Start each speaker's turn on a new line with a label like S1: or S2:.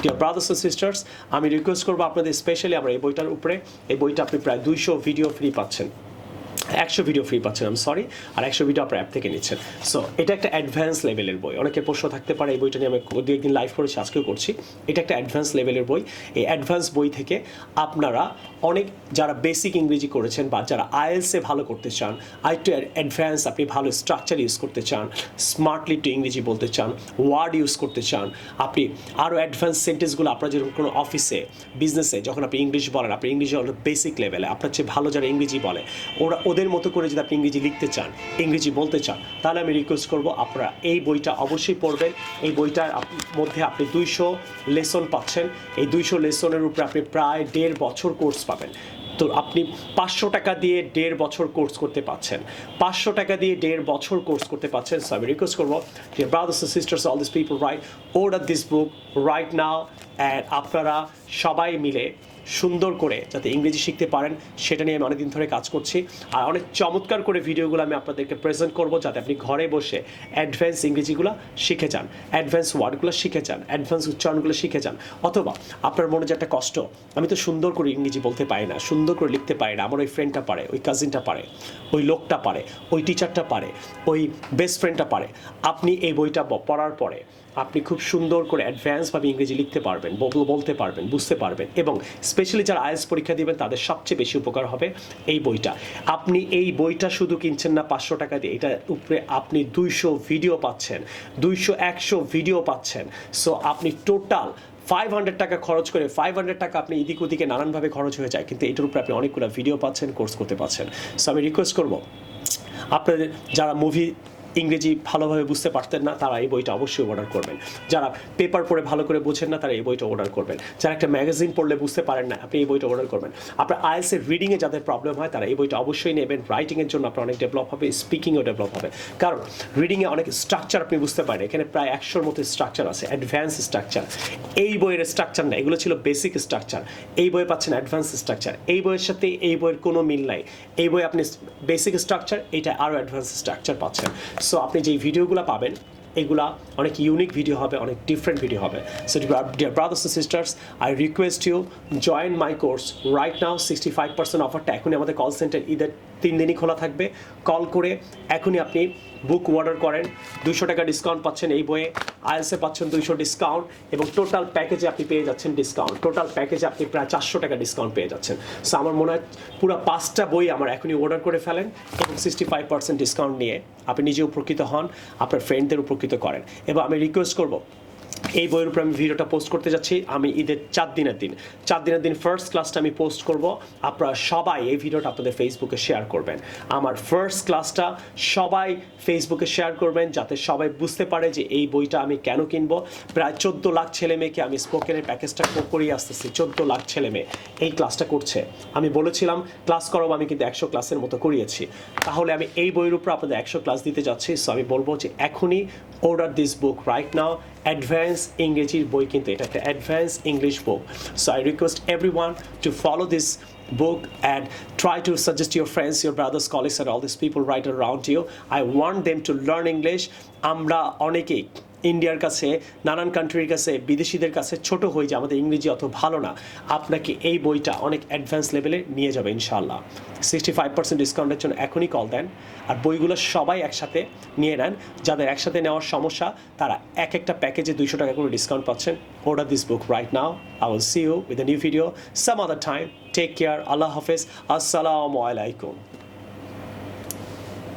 S1: Deer brothers and sisters, আমি request করবো আপনাদের স্পেশালি আমরা এই বইটার উপরে, এই বইটা আপনি প্রায় 200 ভিডিও ফ্রি পাচ্ছেন, 100 ভিডিও ফ্রি পাচ্ছেন, আমি সরি, আর 100 ভিডিও আপনার অ্যাপ থেকে নিচ্ছেন। সো এটা একটা অ্যাডভান্স লেভেলের বই। অনেকের প্রশ্ন থাকতে পারে, এই বইটা নিয়ে আমি দু একদিন লাইভ করেছি, আজকেও করছি। এটা একটা অ্যাডভান্স লেভেলের বই। এই অ্যাডভান্স বই থেকে আপনারা অনেক যারা বেসিক ইংরেজি করেছেন বা যারা আইএলসে ভালো করতে চান, আরেকটু অ্যাডভান্স আপনি ভালো স্ট্রাকচার ইউজ করতে চান, স্মার্টলি একটু ইংরেজি বলতে চান, ওয়ার্ড ইউজ করতে চান, আপনি আরও অ্যাডভান্স সেন্টেন্সগুলো আপনার যেরকম কোনো অফিসে বিজনেসে যখন আপনি ইংলিশ বলেন, আপনি ইংলিশে বেসিক লেভেলে আপনার চেয়ে ভালো যারা ইংরেজি বলে ওদের মতো করে যদি আপনি ইংরেজি লিখতে চান, ইংরেজি বলতে চান, তাহলে আমি রিকোয়েস্ট করব আপনারা এই বইটা অবশ্যই পড়বেন। এই বইটার মধ্যে আপনি 200 লেসন পাচ্ছেন। এই 200 লেসনের উপরে আপনি প্রায় 1.5 বছর কোর্স পাবেন। তো আপনি 500 টাকা দিয়ে 1.5 বছর কোর্স করতে পাচ্ছেন, 500 টাকা দিয়ে 1.5 বছর কোর্স করতে পাচ্ছেন। সো আমি রিকোয়েস্ট করবো, dear brothers and sisters, all this people, right, order this book right now. And আপনারা সবাই মিলে সুন্দর করে যাতে ইংরেজি শিখতে পারেন সেটা নিয়ে আমি অনেকদিন ধরে কাজ করছি। আর অনেক চমৎকার করে ভিডিওগুলো আমি আপনাদেরকে প্রেজেন্ট করব যাতে আপনি ঘরে বসে অ্যাডভান্স ইংরেজিগুলো শিখে যান, অ্যাডভান্স ওয়ার্ডগুলো শিখে যান, অ্যাডভান্স উচ্চারণগুলো শিখে যান। অথবা আপনার মনে যে একটা কষ্ট, আমি তো সুন্দর করে ইংরেজি বলতে পারি না, সুন্দর করে লিখতে পারি না, আমার ওই ফ্রেন্ডটা পারে, ওই কাজিনটা পারে, ওই লোকটা পারে, ওই টিচারটা পারে, ওই বেস্ট ফ্রেন্ডটা পারে। আপনি এই বইটা পড়ার পরে আপনি খুব সুন্দর করে অ্যাডভান্সভাবে ইংরেজি লিখতে পারবেন, বলতে পারবেন, বুঝতে পারবেন, এবং স্পেশালি যারা আইএলটিএস পরীক্ষা দিবেন তাদের সবচেয়ে বেশি উপকার হবে এই বইটা। আপনি এই বইটা শুধু কিনছেন না 500 টাকা দিয়ে, এটার উপরে আপনি 200 ভিডিও পাচ্ছেন, 100 ভিডিও পাচ্ছেন। সো আপনি টোটাল 500 টাকা খরচ করে, 500 টাকা আপনি এদিক ওদিকে নানানভাবে খরচ হয়ে যায়, কিন্তু এটার উপরে আপনি অনেকগুলো ভিডিও পাচ্ছেন, কোর্স করতে পাচ্ছেন। সো আমি রিকোয়েস্ট করবো আপনাদের যারা মুভি ইংরেজি ভালোভাবে বুঝতে পারতেন না তারা এই বইটা অবশ্যই অর্ডার করবেন, যারা পেপার পড়ে ভালো করে বোঝেন না তারা এই বইটা অর্ডার করবেন, যারা একটা ম্যাগাজিন পড়লে বুঝতে পারেন না আপনি এই বইটা অর্ডার করবেন। আপনার আইএলটিএস রিডিংয়ে যাদের প্রবলেম হয় তারা এই বইটা অবশ্যই নেবেন। রাইটিংয়ের জন্য আপনার অনেক ডেভেলপ হবে, স্পিকিংও ডেভেলপ হবে, কারণ রিডিংয়ে অনেক স্ট্রাকচার আপনি বুঝতে পারেন। এখানে প্রায় 100-র মতো স্ট্রাকচার আছে, অ্যাডভান্স স্ট্রাকচার। এই বইয়ের স্ট্রাকচার না, এগুলো ছিল বেসিক স্ট্রাকচার। এই বইয়ে পাচ্ছেন অ্যাডভান্স স্ট্রাকচার। এই বইয়ের সাথে এই বইয়ের কোনো মিল নাই। এই বই আপনি বেসিক স্ট্রাকচার, এটা আরও অ্যাডভান্স স্ট্রাকচার পাচ্ছেন। সো আপনি যেই ভিডিওগুলো পাবেন এগুলা অনেক ইউনিক ভিডিও হবে, অনেক ডিফারেন্ট ভিডিও হবে। So dear brothers and sisters, I request you join my course right now. 65% অফারটা এখনই আমাদের কল সেন্টার ঈদের 3 দিনই খোলা থাকবে। কল করে এখনই আপনি বুক অর্ডার করেন, 200 টাকা ডিসকাউন্ট পাচ্ছেন এই বইয়ে, আইএলটিএসে পাচ্ছেন 200 ডিসকাউন্ট, এবং টোটাল প্যাকেজে আপনি পেয়ে যাচ্ছেন ডিসকাউন্ট। টোটাল প্যাকেজে আপনি প্রায় 400 টাকা ডিসকাউন্ট পেয়ে যাচ্ছেন। সো আমার মনে হয় পুরো 5টা বই আমার এখনই অর্ডার করে ফেলেন, এবং 65% ডিসকাউন্ট নিয়ে আপনি নিজে উপকৃত হন, আপনার ফ্রেন্ডদের উপকৃত করেন। এবং আমি রিকোয়েস্ট করবো, এই বইয়ের উপরে আমি ভিডিওটা পোস্ট করতে যাচ্ছি। আমি ঈদের 4 দিনের দিন ফার্স্ট ক্লাসটা আমি পোস্ট করব। আপনারা সবাই এই ভিডিওটা আপনাদের ফেসবুকে শেয়ার করবেন। আমার ফার্স্ট ক্লাসটা সবাই ফেসবুকে শেয়ার করবেন, যাতে সবাই বুঝতে পারে যে এই বইটা আমি কেন কিনবো। প্রায় 14 লাখ ছেলে মেয়েকে আমি স্পোকেনের প্যাকেজটা করিয়ে আসতেছি। 14 লাখ ছেলে মেয়ে এই ক্লাসটা করছে। আমি বলেছিলাম ক্লাস করাবো, আমি কিন্তু 100 ক্লাসের মতো করিয়েছি। তাহলে আমি এই বইয়ের উপর আপনাদের 100 ক্লাস দিতে যাচ্ছি। সো আমি বলবো যে এখনই order this book right now. Advance ইংরেজির বই, কিন্তু এটা একটা advance English book. So I request everyone to follow this book and try to suggest your friends, your brothers, colleagues and all these people right around you. I want them to learn English. আমরা অনেকেই ইন্ডিয়ার কাছে, নানান কান্ট্রির কাছে, বিদেশিদের কাছে ছোট হই যে আমাদের ইংরেজি অত ভালো না। আপনাকে এই বইটা অনেক অ্যাডভান্স লেভেলে নিয়ে যাবে ইনশাআল্লাহ। 65% ডিসকাউন্টের জন্য এখনই কল দেন, আর বইগুলো সবাই একসাথে নিয়ে নেন। যাদের একসাথে নেওয়ার সমস্যা তারা একটা প্যাকেজে 200 টাকা করে ডিসকাউন্ট পাচ্ছেন। Order this book right now. I will see you with a new video some other time. Take care. Allah Hafiz. Assalamu alaikum.